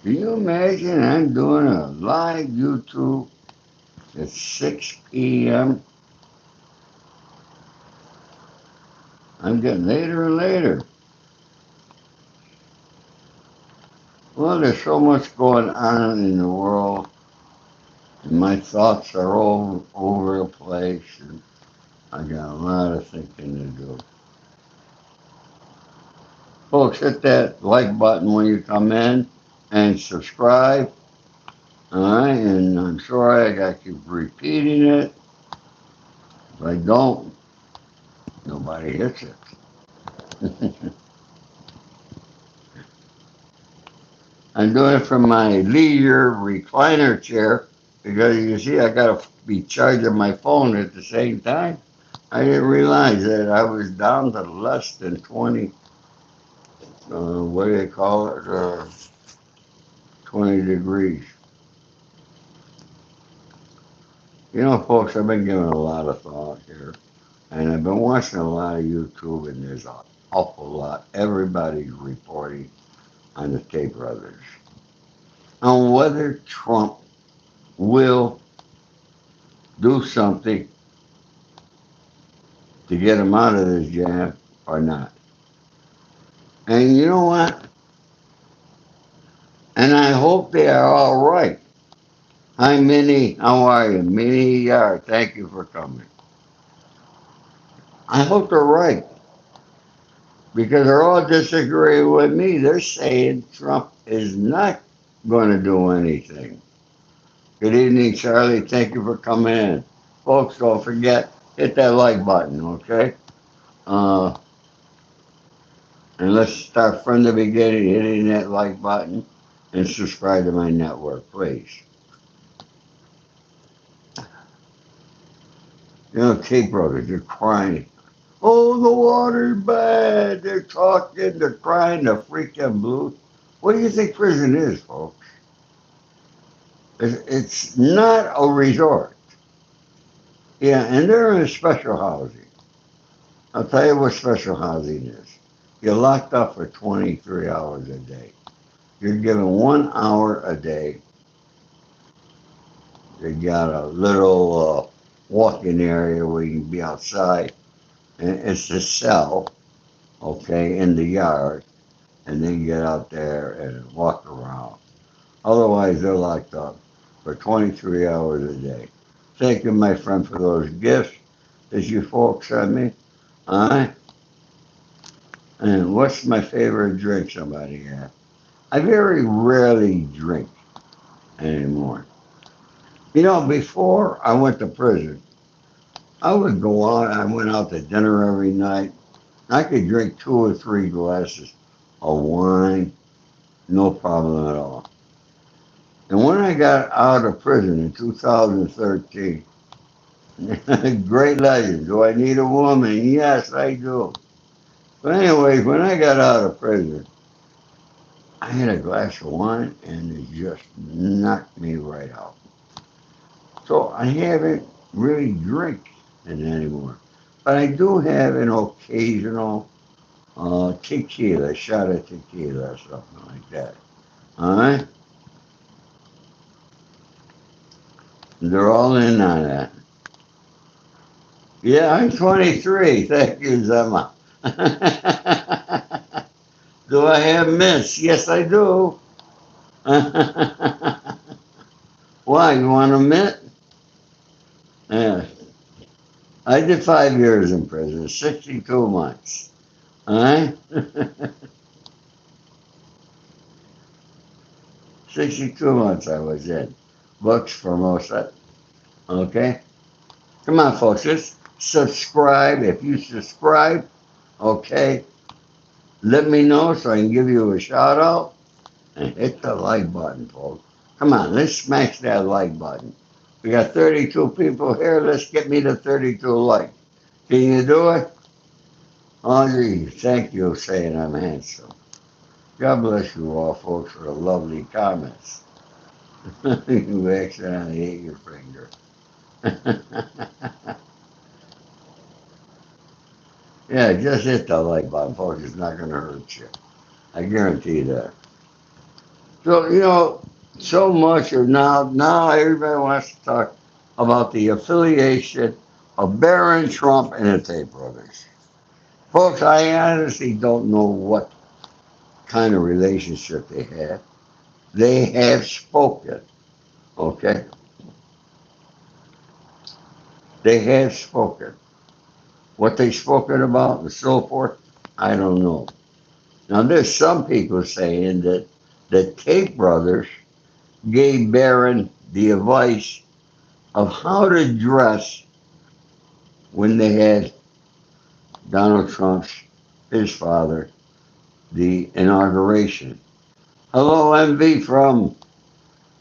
Can you imagine I'm doing a live YouTube at 6 p.m.? I'm getting later and later. Well, there's so much going on in the world, and my thoughts are all over the place, and I got a lot of thinking to do. Folks, hit that like button when you come in and subscribe. All right, and I'm sorry I got to keep repeating it. If I don't, nobody hits it. I'm doing it from my leisure recliner chair because you see, I got to be charging my phone at the same time. I didn't realize that I was down to less than 20, what do they call it? 20 degrees. You know, folks, I've been giving a lot of thought here, and I've been watching a lot of YouTube, and there's an awful lot. Everybody's reporting on the Tate brothers on whether Trump will do something to get him out of this jam or not. And you know what? And I hope they are all right. Hi, Minnie. How are you? Minnie Yard, thank you for coming. I hope they're right because they're all disagreeing with me. They're saying Trump is not going to do anything. Good evening, Charlie. Thank you for coming in. Folks, don't forget, hit that like button, okay? Uh, and let's start from the beginning, hitting that like button and subscribe to my network, please. You know, Tate brothers, they're crying. Oh, the water's bad. They're talking, they're crying, the freaking blues. What do you think prison is, folks? It's not a resort. Yeah, and they're in special housing. I'll tell you what special housing is. You're locked up for 23 hours a day. You're given 1 hour a day. They got a little walking area where you can be outside. And it's a cell, okay, in the yard. And then get out there and walk around. Otherwise, they're locked up for 23 hours a day. Thank you, my friend, for those gifts that you folks sent me. All right. And what's my favorite drink, somebody asked? I very rarely drink anymore. You know, before I went to prison, I would go out, I went out to dinner every night. I could drink 2 or 3 glasses of wine, no problem at all. And when I got out of prison in 2013, great legend, do I need a woman? Yes, I do. But anyways, when I got out of prison, I had a glass of wine and it just knocked me right out. So I haven't really drink it anymore. But I do have an occasional tequila, shot of tequila or something like that. All right? They're all in on that. Yeah, I'm 23. Thank you, Zema. Do I have mints? Yes, I do. Why? You want a mint? Yeah. I did 5 years in prison, 62 months. All right? 62 months I was in. Books for most of it. Okay? Come on, folks. Just subscribe. If you subscribe, okay, let me know so I can give you a shout out. And hit the like button, folks. Come on, let's smash that like button. We got 32 people here. Let's get me to 32 likes. Can you do it? Audrey, thank you for saying I'm handsome. God bless you all, folks, for the lovely comments. You accidentally ate your finger. Yeah, just hit the like button, folks. It's not going to hurt you. I guarantee that. So, so much of now everybody wants to talk about the affiliation of Barron Trump and the Tate brothers. Folks, I honestly don't know what kind of relationship they had. They have spoken, okay? They have spoken. What they spoken about and so forth, I don't know. Now, there's some people saying that the Tate brothers gave Barron the advice of how to dress when they had Donald Trump's, his father, the inauguration. Hello, MV from,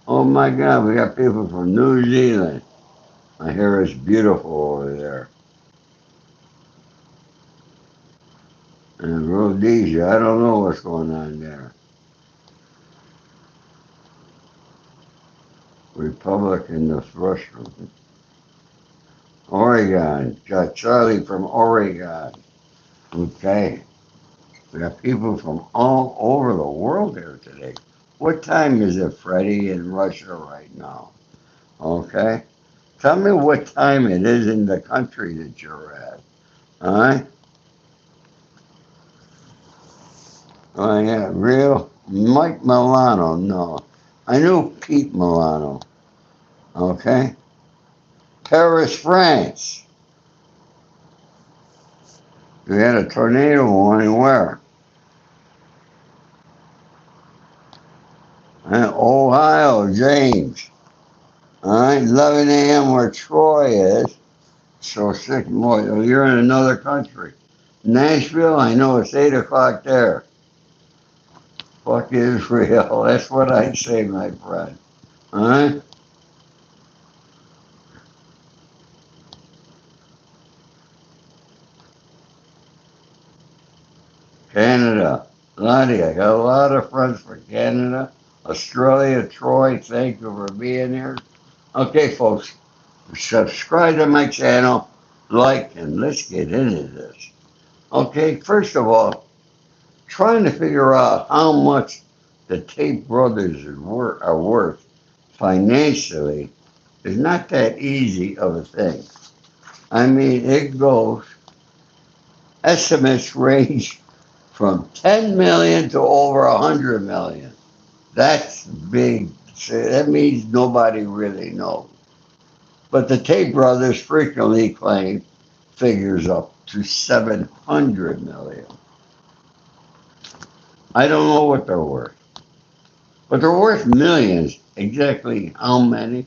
oh my God, we got people from New Zealand. My hair is beautiful over there. And Rhodesia, I don't know what's going on there. Republican, the first one. Oregon, got Charlie from Oregon. Okay. We got people from all over the world here today. What time is it, Freddie, in Russia right now? Okay. Tell me what time it is in the country that you're at. All right. Oh, yeah. Real Mike Milano. No. I knew Pete Milano. Okay. Paris, France. We had a tornado warning where? Ohio, James. All right. 11 a.m. where Troy is. So 6 more. You're in another country. Nashville, I know it's 8 o'clock there. Fuck Israel. That's what I say, my friend. All right. Canada. Lottie, I got a lot of friends from Canada. Australia, Troy, thank you for being here. Okay, folks, subscribe to my channel, like, and let's get into this. Okay, first of all, trying to figure out how much the Tate brothers are worth financially is not that easy of a thing. I mean, it goes, estimates range from 10 million to over 100 million. That's big. So that means nobody really knows. But the Tate brothers frequently claim figures up to 700 million. I don't know what they're worth, but they're worth millions. Exactly how many?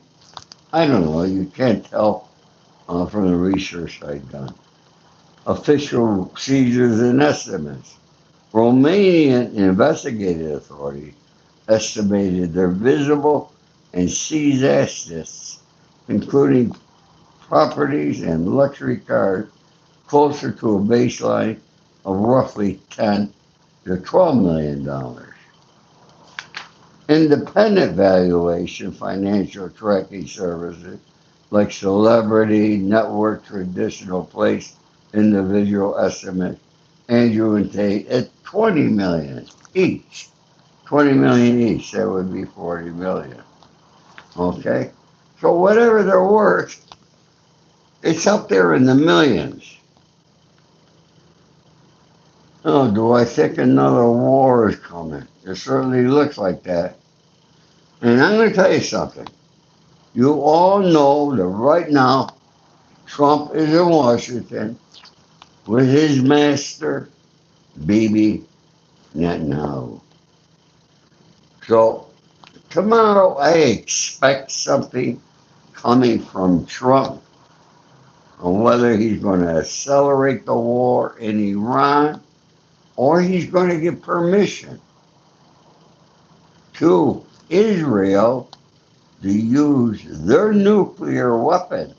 I don't know. You can't tell from the research I've done. Official procedures and estimates. Romanian investigative authorities estimated their visible and seized assets, including properties and luxury cars, closer to a baseline of roughly 10 to $12 million. Independent valuation financial tracking services like Celebrity Network traditional place individual estimate Andrew and Tate at 20 million each. 20 million each, that would be 40 million. Okay? So whatever they're worth, it's up there in the millions. Oh, do I think another war is coming? It certainly looks like that. And I'm going to tell you something. You all know that right now Trump is in Washington with his master, Bibi Netanyahu. So tomorrow I expect something coming from Trump on whether he's going to accelerate the war in Iran or he's going to give permission to Israel to use their nuclear weapon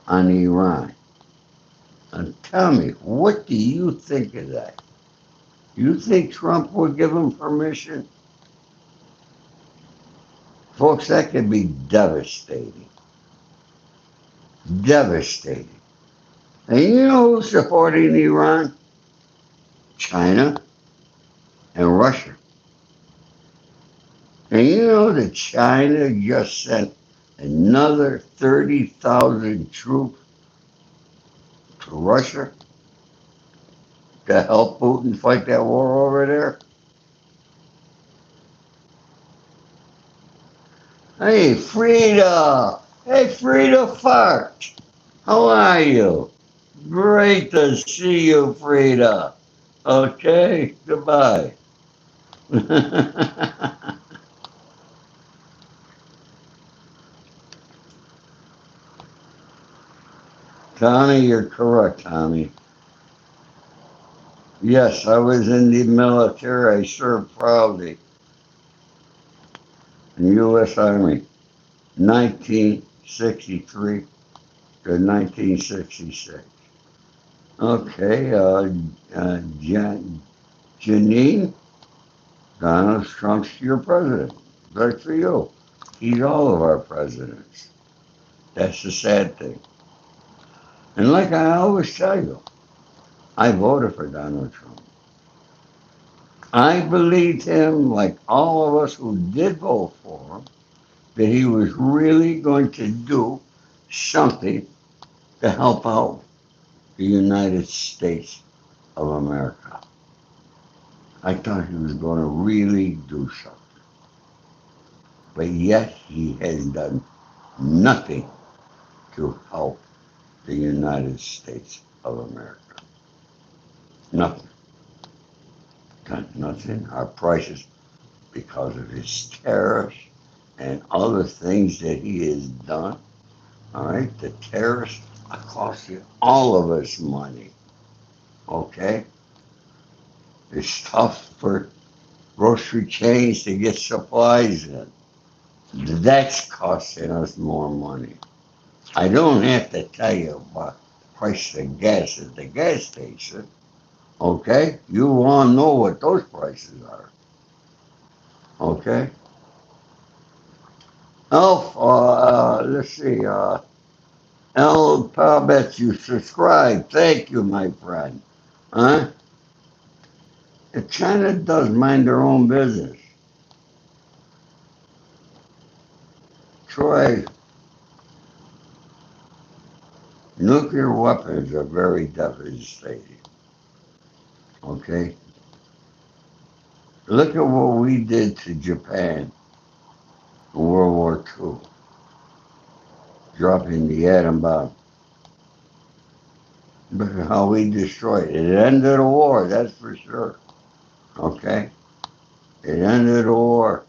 on Iran. And tell me, what do you think of that? You think Trump would give him permission? Folks, that could be devastating. Devastating. And you know who's supporting Iran? China and Russia. And you know that China just sent another 30,000 troops to Russia to help Putin fight that war over there? Hey, Frida! Hey, Frida Fart! How are you? Great to see you, Frida. Okay, goodbye. Tommy, you're correct, Tommy. Yes, I was in the military. I served proudly in the U.S. Army, 1963 to 1966. Okay, Janine, Donald Trump's your president. Good for you. He's all of our presidents. That's the sad thing. And like I always tell you, I voted for Donald Trump. I believed him, like all of us who did vote for him, that he was really going to do something to help out the United States of America. I thought he was going to really do something. But yet he has done nothing to help the United States of America. Nothing. Done nothing. Our prices, because of his tariffs and other things that he has done, all right, the tariffs are costing all of us money. Okay? It's tough for grocery chains to get supplies in. That's costing us more money. I don't have to tell you about the price of gas at the gas station. Okay? You all know what those prices are. Okay? Elf, let's see, El Palbet, you subscribe. Thank you, my friend. Huh? If China does mind their own business, Troy, nuclear weapons are very devastating. Okay? Look at what we did to Japan in World War II, dropping the atom bomb. Look at how we destroyed it. It ended the war, that's for sure. Okay? It ended the war.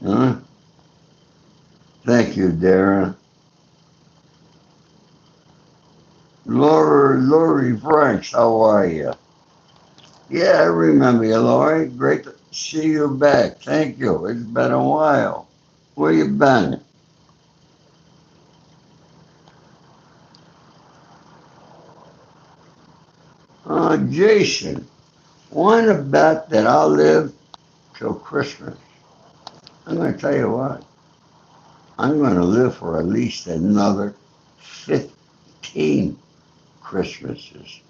Huh? Thank you, Darren. Lori Franks, how are you? Yeah, I remember you, Lori. Great to see you back. Thank you. It's been a while. Where you been? Jason, want to bet that I'll live till Christmas? I'm going to tell you what. I'm going to live for at least another 15 Christmases.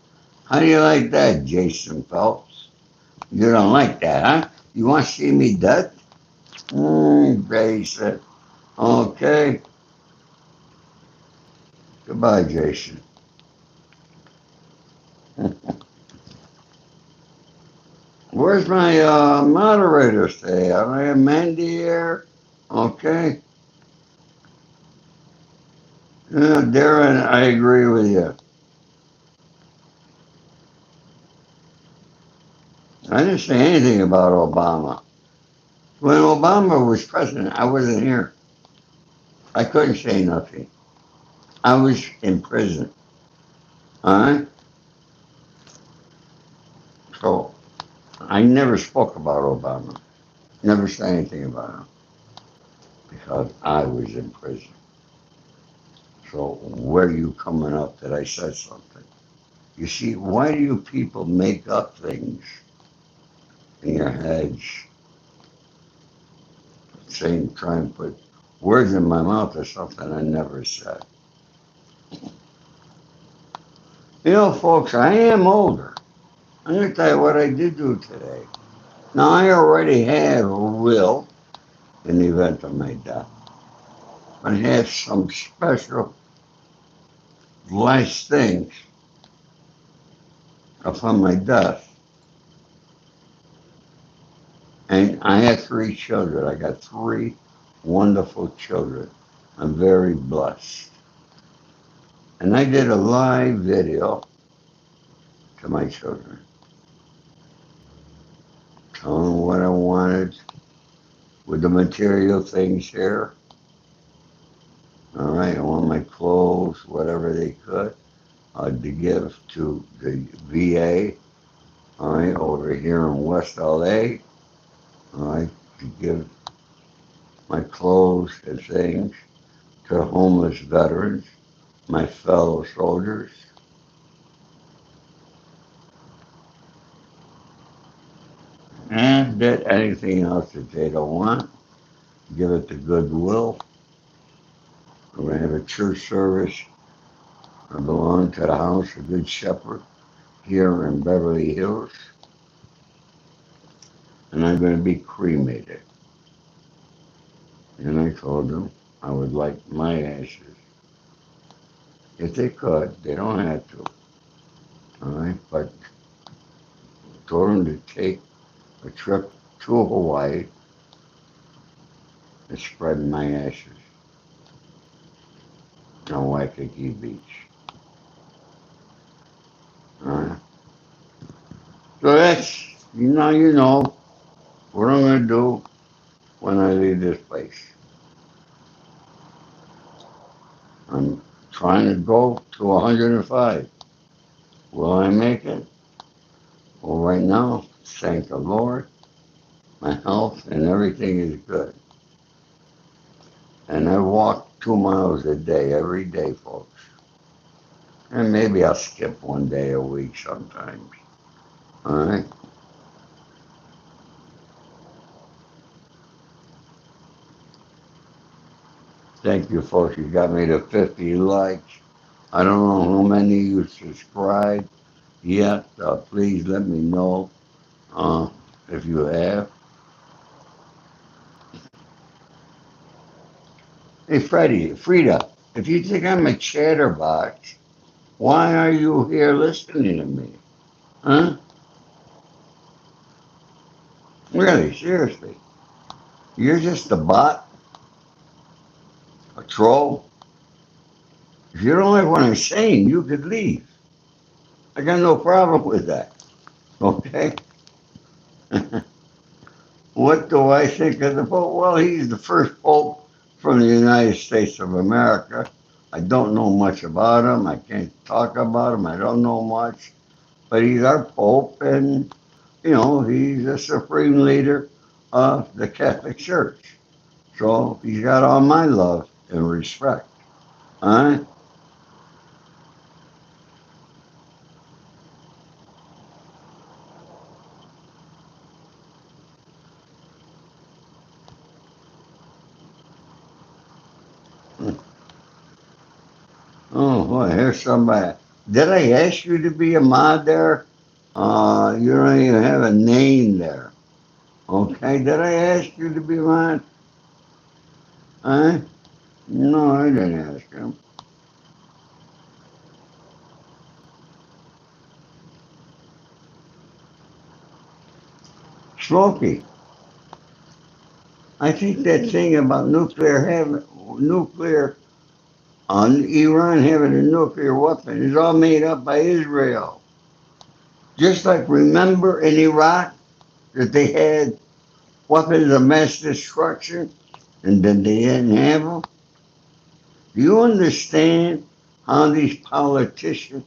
How do you like that, Jason Phelps? You don't like that, huh? You want to see me dead? Jason. Okay. Goodbye, Jason. Where's my moderator today? I have Mandy here. Okay. Yeah, Darren, I agree with you. I didn't say anything about Obama. When Obama was president, I wasn't here. I couldn't say nothing. I was in prison. All right? So I never spoke about Obama. Never said anything about him because I was in prison. So where are you coming up that I said something? You see, why do you people make up things in your heads, saying, try and put words in my mouth or something I never said? You know, folks, I am older. I'm going to tell you what I did do today. Now, I already have a will in the event of my death, but I have some special last things upon my death. And I have three children. I got three wonderful children. I'm very blessed. And I did a live video to my children, telling them what I wanted with the material things here. All right, I want my clothes, whatever they could, to give to the VA. All right, over here in West LA. All right, to give my clothes and things to the homeless veterans, my fellow soldiers. And that anything else that they don't want, give it to Goodwill. We're going to have a church service. I belong to the House of Good Shepherd here in Beverly Hills, and I'm going to be cremated. And I told them I would like my ashes. If they could, they don't have to. All right, but told them to take a trip to Hawaii and spread my ashes on Waikiki Beach. All right. So that's you know what I'm going to do when I leave this place. I'm trying to go to 105. Will I make it? Well, right now, thank the Lord, my health and everything is good. And I walk 2 miles a day, every day, folks. And maybe I'll skip one day a week sometimes. All right? Thank you, folks. You got me to 50 likes. I don't know how many you subscribed yet. Please let me know uh, if you have. Hey, Frida, if you think I'm a chatterbox, why are you here listening to me? Huh? Really, seriously. You're just a bot, a troll. If you don't like what I'm saying, you could leave. I got no problem with that. Okay? What do I think of the Pope? Well, he's the first Pope from the United States of America. I don't know much about him. I can't talk about him. I don't know much. But he's our Pope, and, he's the supreme leader of the Catholic Church. So he's got all my love and respect. All right? Oh, boy, here's somebody. Did I ask you to be a mod there? You don't even have a name there. Okay, did I ask you to be mod? Huh? No, I didn't ask him. Smokey, I think that thing about Iran having a nuclear weapon is all made up by Israel. Just like remember in Iraq that they had weapons of mass destruction and then they didn't have them? Do you understand how these politicians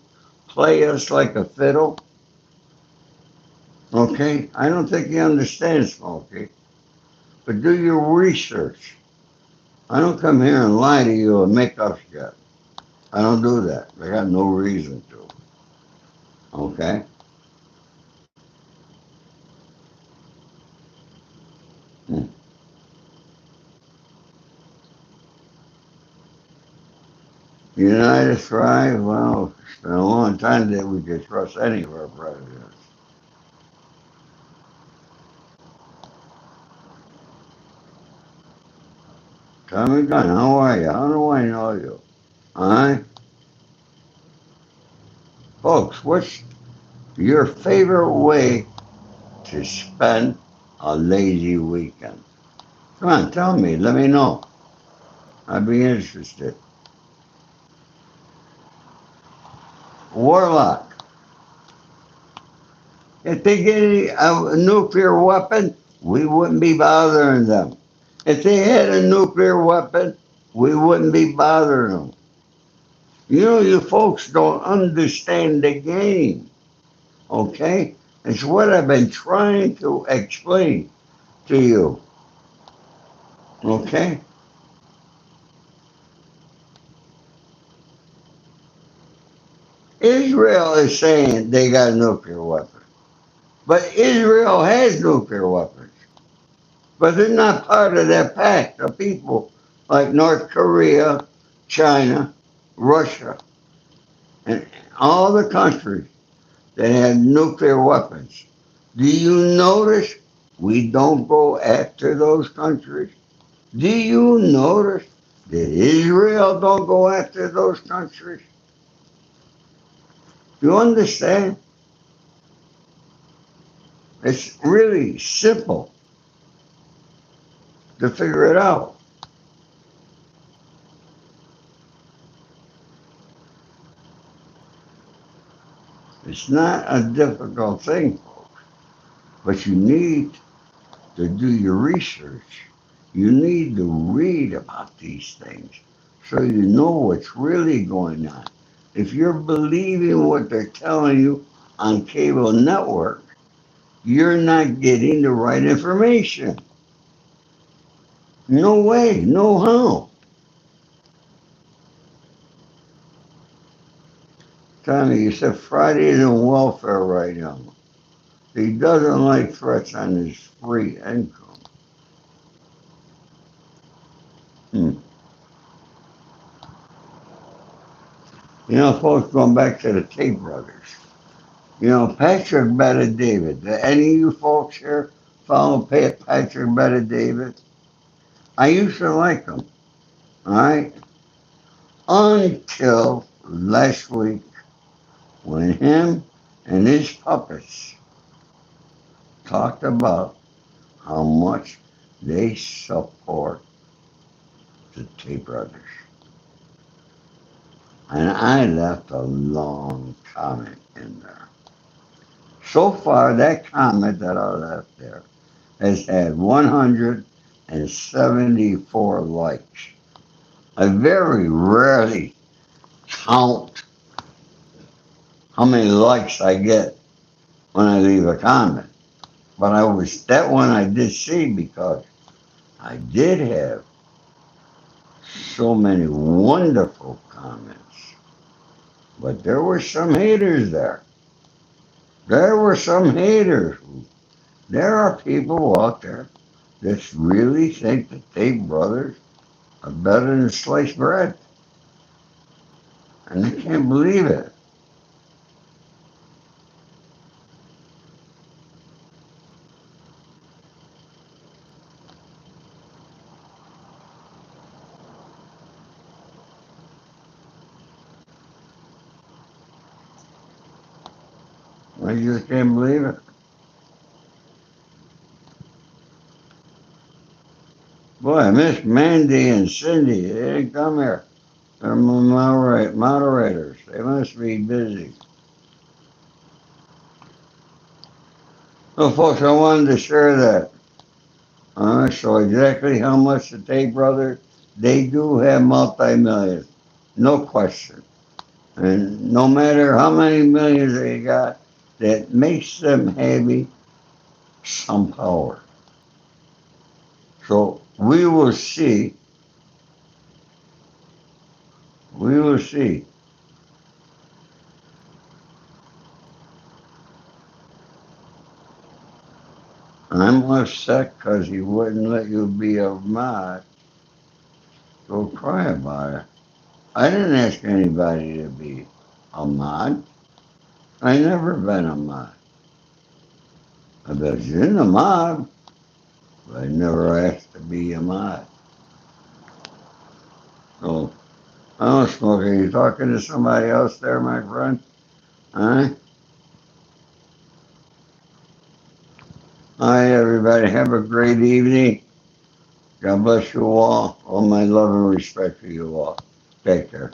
play us like a fiddle? Okay? I don't think you understand, Smokey. But do your research. I don't come here and lie to you and make up shit. I don't do that. I got no reason to. Okay? Hmm. United Thrive, well, it's been a long time that we could trust any of our presidents. Tommy Gunn, how are you? How do I know you? Alright? Folks, what's your favorite way to spend a lazy weekend? Come on, tell me. Let me know. I'd be interested. Warlock, if they get a nuclear weapon, we wouldn't be bothering them. If they had a nuclear weapon, we wouldn't be bothering them. You know, you folks don't understand the game, okay? It's what I've been trying to explain to you, okay? Israel is saying they got a nuclear weapon, but Israel has nuclear weapons, but they're not part of that pact of people like North Korea, China, Russia, and all the countries that have nuclear weapons. Do you notice we don't go after those countries? Do you notice that Israel don't go after those countries? You understand? It's really simple to figure it out. It's not a difficult thing, but you need to do your research. You need to read about these things so you know what's really going on. If you're believing what they're telling you on cable network, you're not getting the right information. No way, no how. Tommy, you said Friday is in welfare right now. He doesn't like threats on his free income. Hmm. You know, folks, going back to the Tate brothers. You know, Patrick Bet-David. Do any of you folks here follow Patrick Bet-David? I used to like him, all right? Until last week when him and his puppets talked about how much they support the Tate brothers. And I left a long comment in there. So far, that comment that I left there has had 174 likes. I very rarely count how many likes I get when I leave a comment. But that one I did see because I did have so many wonderful comments. But there were some haters there. There were some haters. There are people out there that really think that they brothers are better than sliced bread. And they can't believe it. I just can't believe it. Boy, Miss Mandy and Cindy, they didn't come here. They're moderators. They must be busy. Well, folks, I wanted to share that. So exactly how much the Tate brothers, they do have multi-millions. No question. And no matter how many millions they got, that makes them having some power. So we will see. We will see. I'm upset because he wouldn't let you be a mod. Go cry about it. I didn't ask anybody to be a mod. I never been a mod. I've been in a mod, but I never asked to be a mod. I don't smoke. Are you talking to somebody else there, my friend? Huh? Hi, everybody. Have a great evening. God bless you all. All my love and respect for you all. Take care.